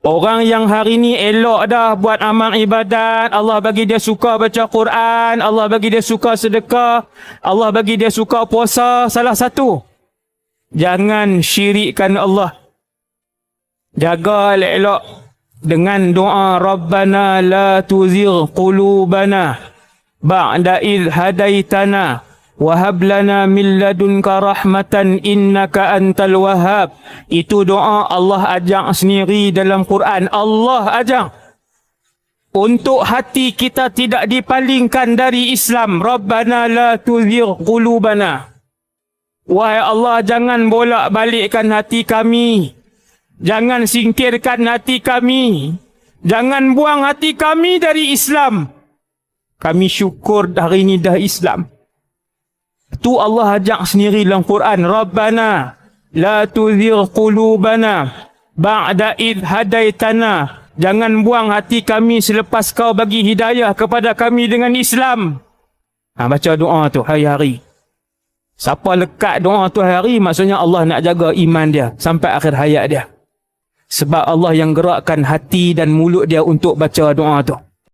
Orang yang hari ni elok dah buat amal ibadat, Allah bagi dia suka baca Quran, Allah bagi dia suka sedekah, Allah bagi dia suka puasa. Salah satu, jangan syirikkan Allah. Jaga elok-elok dengan doa Rabbana la tuzigh qulubana ba'da idh hadaitana wa hab lana min ladunka rahmatan innaka antal wahhab. Itu doa Allah ajak sendiri dalam Quran. Allah ajak untuk hati kita tidak dipalingkan dari Islam. Rabbana la tuzigh qulubana. Wahai Allah, jangan bolak-balikkan hati kami. Jangan singkirkan hati kami. Jangan buang hati kami dari Islam. Kami syukur hari ini dah Islam. Tu Allah ajak sendiri dalam Quran. Rabbana la tuzigh qulubana ba'da idh hadaitana. Jangan buang hati kami selepas kau bagi hidayah kepada kami dengan Islam. Baca doa tu hari-hari. Siapa lekat doa tu hari, maksudnya Allah nak jaga iman dia sampai akhir hayat dia. Sebab Allah yang gerakkan hati dan mulut dia untuk baca doa tu.